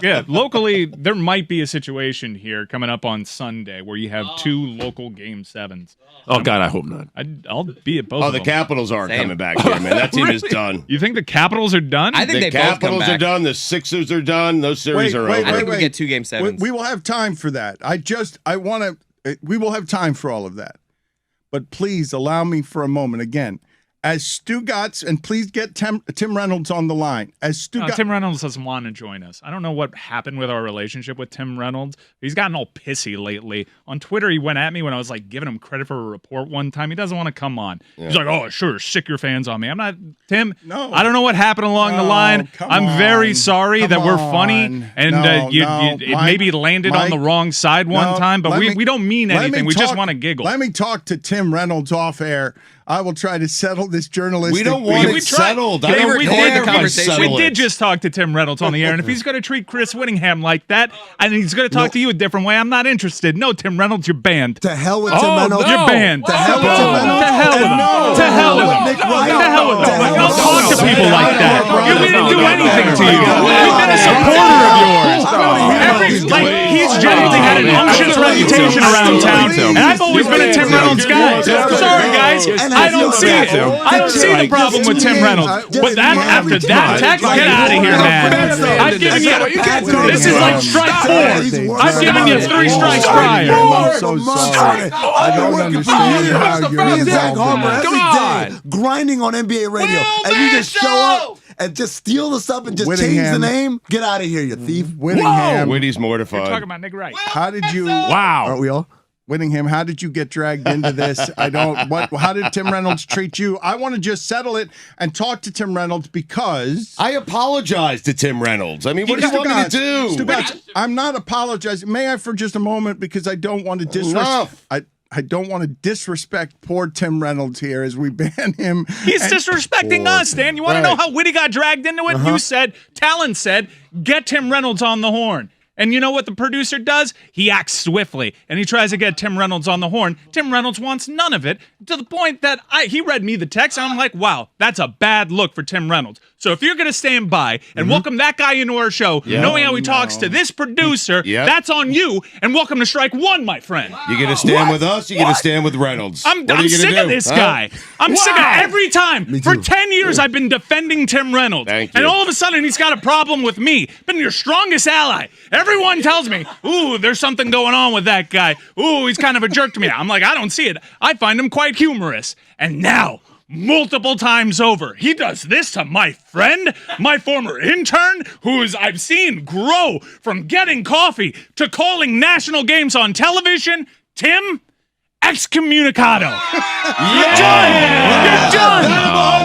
Yeah, locally, there might be a situation here coming up on Sunday where you have two local Game 7s. Oh, God, I hope not. I'll be at both of the them. Capitals aren't coming back here, man. That team is done. You think the Capitals are done? I think the they both come Capitals back. are done. The Sixers are done. Those series are over. I think we get 2 Game 7s. We will have time for that. We will have time for all of that. But please allow me for a moment again. As Stu Gotts, and please get Tim Reynolds on the line. Tim Reynolds doesn't want to join us. I don't know what happened with our relationship with Tim Reynolds. He's gotten all pissy lately. On Twitter, he went at me when I was like giving him credit for a report one time. He doesn't want to come on. Yeah. He's like, "Oh, sure, sick your fans on me." I'm not Tim. No, I don't know what happened along the line. I'm very sorry that we're funny and it maybe landed on the wrong side one time. But we don't mean anything. We just want to giggle. Let me talk to Tim Reynolds off air. I will try to settle this journalistic. We don't want it settled. I don't care if we settle We did just talk to Tim Reynolds on the air, and if he's going to treat Chris Whittingham like that, and he's going to talk to you a different way, I'm not interested. No, Tim Reynolds, you're banned. To hell with Tim Reynolds. You're banned. To hell with Tim Reynolds. To hell with him. To hell with him. To hell with him. Don't talk to people like that. We didn't do anything to you. We've been a supporter of yours. He's generally had an unctuous reputation around town, and I've always been a Tim Reynolds guy. Sorry, guys. I don't see it. I don't see the problem with Tim Reynolds. But after that text, get out of here, man. I've given you. This is like strike 4. I've given you 3 strikes prior. I'm so sorry. I don't understand how you're Zach Harper involved. every day grinding on NBA radio, and you just show up and just steal us up and just change the name. Get out of here, you thief. Whittingham. Witty's mortified. You're talking about Nick Wright. How did you? Wow. Aren't we all? Whittingham, how did you get dragged into this? How did Tim Reynolds treat you? I want to just settle it and talk to Tim Reynolds because I apologize to Tim Reynolds. I mean, what do you want me to do? Stu Gotts, I'm not apologizing. May I for just a moment because I don't want to disrespect. I don't want to disrespect poor Tim Reynolds here as we ban him. He's disrespecting us, Dan. You want to know how Whitty got dragged into it? You said, Talon said, get Tim Reynolds on the horn. And you know what the producer does? He acts swiftly, and he tries to get Tim Reynolds on the horn. Tim Reynolds wants none of it, to the point that he read me the text, and I'm like, wow, that's a bad look for Tim Reynolds. So if you're going to stand by and welcome that guy into our show, knowing how he talks to this producer, that's on you, and welcome to Strike 1, my friend. You going to stand with us? You going to stand with Reynolds? I'm sick of this guy. I'm sick of every time. For 10 years, I've been defending Tim Reynolds. Thank you. And all of a sudden, he's got a problem with me. Been your strongest ally. Everyone tells me, ooh, there's something going on with that guy. Ooh, he's kind of a jerk to me. I'm like, I don't see it. I find him quite humorous. And now, multiple times over, he does this to my friend, my former intern, I've seen grow from getting coffee to calling national games on television. Tim, excommunicado. You're done. You're done.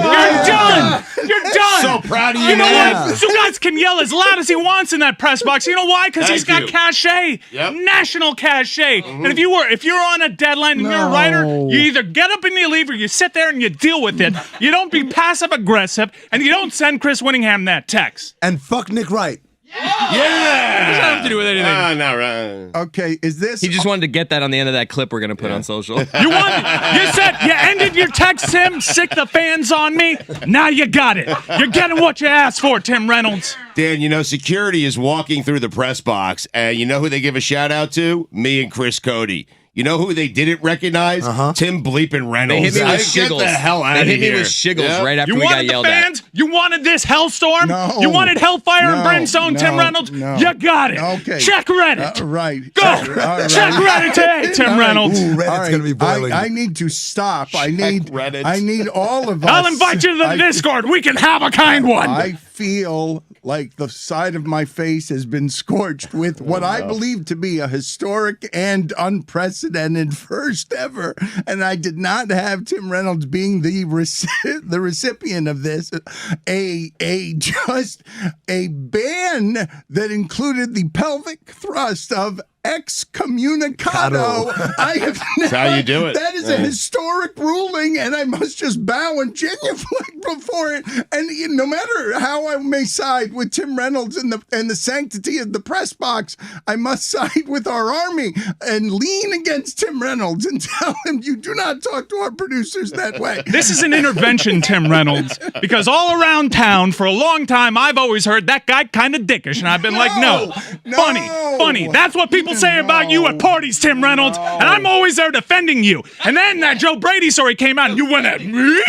You're done. You're done. So proud of you, You know man. what? Stu Gotts can yell as loud as he wants in that press box. You know why? Because he's got cachet, national cachet. And if you're on a deadline and you're a writer, you either get up and you leave, or you sit there and you deal with it. You don't be passive aggressive, and you don't send Chris Whittingham that text. And fuck Nick Wright. What does that have to do with anything? No, right. okay, is this? He just wanted to get that on the end of that clip we're going to put on social. You said you ended your text, Tim. Sick the fans on me. Now you got it. You're getting what you asked for, Tim Reynolds. Dan, you know, security is walking through the press box, and you know who they give a shout out to? Me and Chris Cody. You know who they didn't recognize? Tim bleeping Reynolds. They hit me with Shiggles. Get the hell out of here. They hit me with Shiggles right after we got yelled at. You wanted the fans? You wanted this hellstorm? No. You wanted hellfire and brimstone, Tim Reynolds? No. You got it. Okay. Check Reddit. Right. Go. Right. Check Reddit today, Tim Reynolds. Ooh, Reddit's going to be boiling. I need to stop. I need all of us. I'll invite you to the Discord. We can have a kind one. I feel like the side of my face has been scorched with what I believe to be a historic and unprecedented first ever. And I did not have Tim Reynolds being the recipient of this. Just a ban that included the pelvic thrust of excommunicado. I have That's how you do it. That is a historic ruling, and I must just bow and genuflect before it. And no matter how I may side with Tim Reynolds and the sanctity of the press box, I must side with our army and lean against Tim Reynolds and tell him, you do not talk to our producers that way. This is an intervention, Tim Reynolds, because all around town for a long time I've always heard that guy kind of dickish, and I've been like, no, funny. That's what people say about you at parties, Tim Reynolds, and I'm always there defending you. And then that Joe Brady story came out, and you went at me,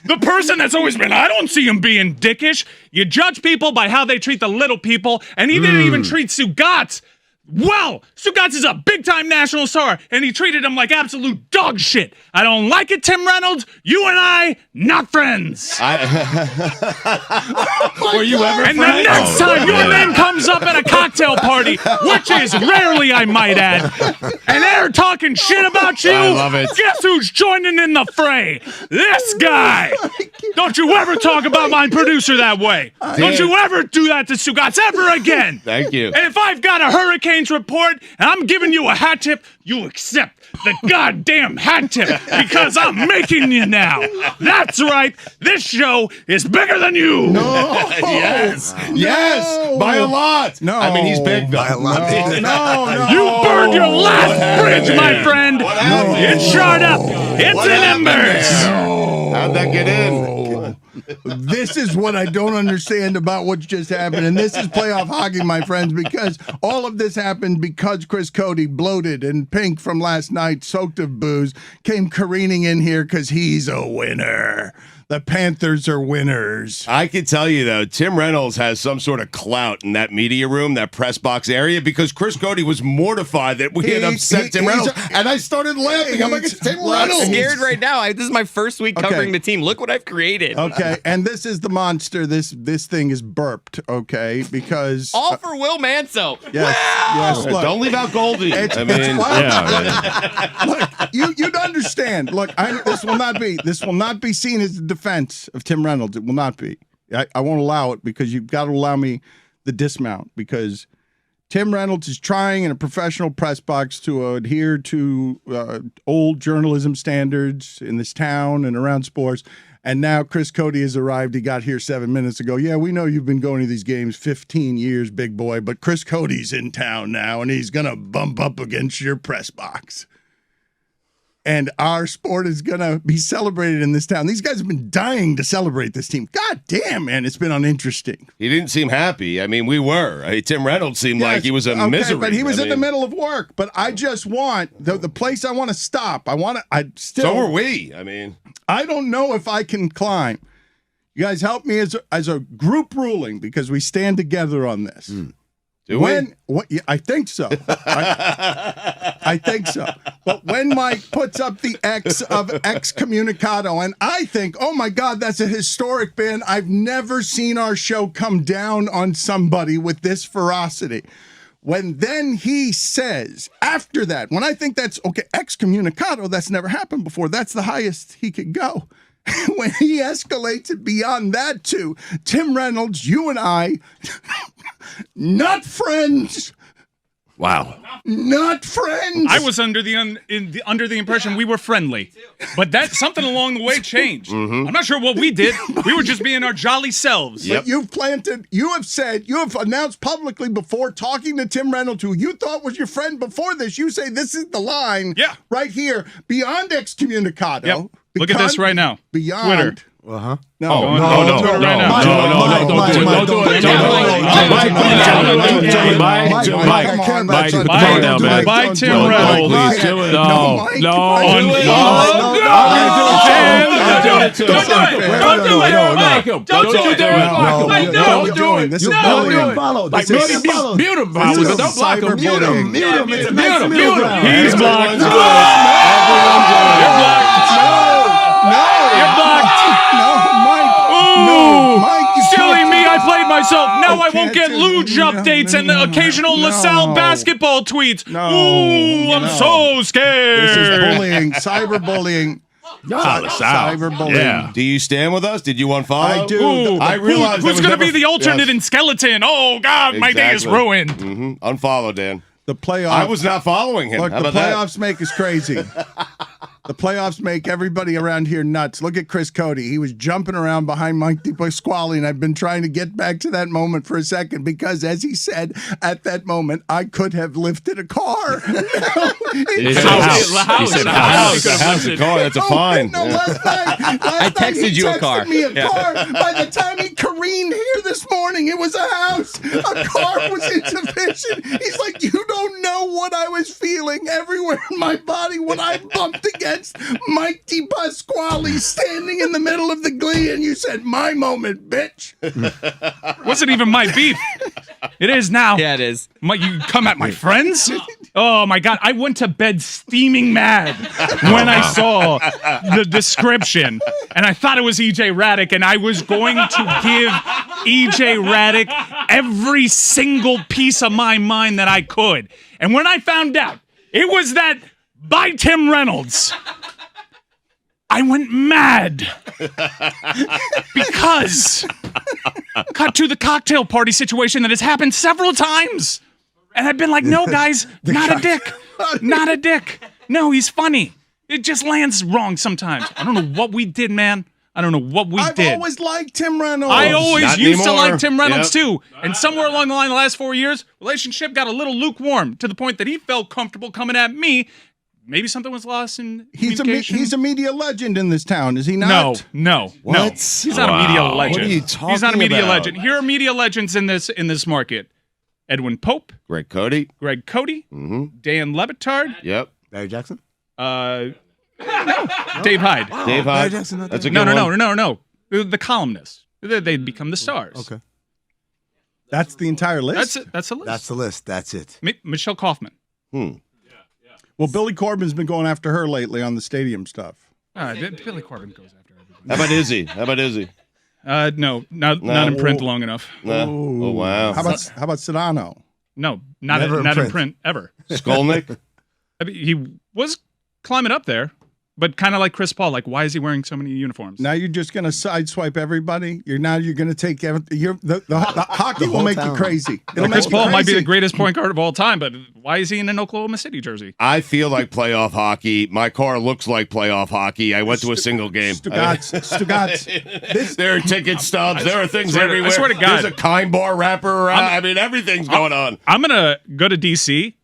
the person that's always been. I don't see him being dickish. You judge people by how they treat the little people, and he didn't even treat Sugats. Well, Sugats is a big-time national star, and he treated him like absolute dog shit. I don't like it, Tim Reynolds. You and I, not friends. Were you ever And the next time your name comes up at a cocktail party, which is rarely, I might add, and they're talking shit about you, I love it. Guess who's joining in the fray? This guy. Don't you ever talk about my producer that way. Don't you ever do that to Sugats ever again. Thank you. And if I've got a Hurricanes report and I'm giving you a hat tip, you accept the goddamn hat tip because I'm making you now. That's right. This show is bigger than you. No. Yes. No. Yes. By a lot. No. I mean, he's big, though. By a lot. No. You burned your last bridge, my friend. It's charred up. It's in embers. How'd that get in? This is what I don't understand about what's just happened. And this is playoff hockey, my friends, because all of this happened because Chris Cody, bloated and pink from last night, soaked of booze, came careening in here because he's a winner. The Panthers are winners. I can tell you, though, Tim Reynolds has some sort of clout in that media room, that press box area, because Chris Cody was mortified that we had upset Tim Reynolds. And I started laughing. I'm like, it's Tim Reynolds. I'm scared right now. This is my first week covering the team. Look what I've created. Okay, and this is the monster. This thing is burped, okay, because... All for Will Manso. Yes, look. Don't leave out Goldie. Look, you'd understand. Look, this will not be seen as a defense of Tim Reynolds. It will not be. I won't allow it because you've got to allow me the dismount, because Tim Reynolds is trying in a professional press box to adhere to old journalism standards in this town and around sports. And now Chris Cody has arrived. He got here 7 minutes ago. Yeah, we know you've been going to these games 15 years, big boy, but Chris Cody's in town now, and he's going to bump up against your press box. And our sport is going to be celebrated in this town. These guys have been dying to celebrate this team. God damn, man, it's been uninteresting. He didn't seem happy. I mean, we were. Tim Reynolds seemed like he was a misery. But he was in the middle of work. But I just want the place I want to stop. So are we. I mean, I don't know if I can climb. You guys help me as a group ruling, because we stand together on this. Do we? Yeah, I think so. I think so. But when Mike puts up the X of excommunicado, and I think, oh my God, that's a historic ban. I've never seen our show come down on somebody with this ferocity. When then he says, after that, when I think that's, okay, excommunicado, that's never happened before. That's the highest he could go. When he escalates it beyond that to Tim Reynolds, you and I, not friends. Wow. Not friends. I was under the impression we were friendly, but that something along the way changed. I'm not sure what we did. We were just being our jolly selves. But you have announced publicly before, talking to Tim Reynolds, who you thought was your friend before this. You say this is the line right here, beyond excommunicado. Yep. Look at this right now. Beyond. Twitter. No. Don't do it right now. Don't do it. Mike, By Tim Reynolds. No. Don't do it. This is bullying. Mute him. Don't block him. Mute him. He's blocked. You're blocked. No, Mike, silly me, I played myself. Now I won't get luge updates and the occasional LaSalle basketball tweets. Ooh, I'm so scared. This is bullying, cyberbullying. Cyberbullying. Yeah. Do you stand with us? Did you unfollow? I do. Ooh, I realized who's going to be the alternate in skeleton? Oh, God, my day is Exactly. ruined. Unfollow, Dan. The playoffs. I was not following him. Look, How the about that? playoffs make us crazy. The playoffs make everybody around here nuts. Look at Chris Cody. He was jumping around behind Mike DePasquale, and I've been trying to get back to that moment for a second because, as he said, at that moment, I could have lifted a car. It's a house. He said House, house. a car. That's a fine. No, Yeah. last night I texted he you a texted car. me a Yeah. car. By the time he careened here this morning, it was a house. A car was insufficient. He's like, you don't know what I was feeling everywhere in my body when I bumped against Mike DePasquale standing in the middle of the glee, and you said, my moment, bitch. Wasn't even my beef. It is now. Yeah, it is. You come at my friends? Oh my God. I went to bed steaming mad when I saw the description. And I thought it was EJ Raddick, and I was going to give EJ Raddick every single piece of my mind that I could. And when I found out it was that by Tim Reynolds, I went mad because cut to the cocktail party situation that has happened several times. And I've been like, no, guys, not a dick. Not a dick. No, he's funny. It just lands wrong sometimes. I don't know what we did, man. I don't know what we I've did. always liked Tim Reynolds. I always Not used to anymore. like Tim Reynolds Yep. too. And somewhere along the line, the last 4 years, relationship got a little lukewarm to the point that he felt comfortable coming at me. Maybe something was lost in communication. He's a media legend in this town, is he not? No. What? He's not a media legend. What are you He's not a talking media about? legend. Here are media legends in this market. Edwin Pope, Greg Cody. Greg Cody, Dan Levitard, Yep. Barry Jackson? Dave Hyde. Dave Barry Hyde. Jackson, not That's a there. good No. one. The columnists. They'd become the stars. Okay. That's the entire list? That's it. That's a list. That's the list. That's it. Michelle Kaufman. Well, Billy Corbin's been going after her lately on the stadium stuff. Billy Corbin goes after everybody. How about Izzy? How about Izzy? No, not in print long enough. Oh, wow. How about Sedano? No, not Never in in print. print ever. Skolnick? I mean, he was climbing up there, but kind of like Chris Paul. Like, why is he wearing so many uniforms? Now you're just going to sideswipe everybody. You're going to take the hockey will whole make you town. crazy. It'll Chris make you Paul might be crazy. the greatest point guard of all time, but why is he in an Oklahoma City jersey? I feel like playoff hockey. My car looks like playoff hockey. I went to a single game. Stugotz. There are ticket stubs. There are things I everywhere. swear to God. There's a Kind Bar wrapper around. I mean, everything's going on. I'm gonna go to DC,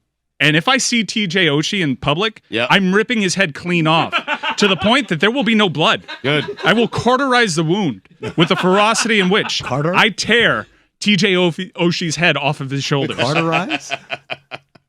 and if I see TJ Oshie in public, Yep. I'm ripping his head clean off to the point that there will be no blood. Good. I will cauterize the wound with the ferocity in which Carter? I tear TJ Oshie's head off of his shoulders. Carterize?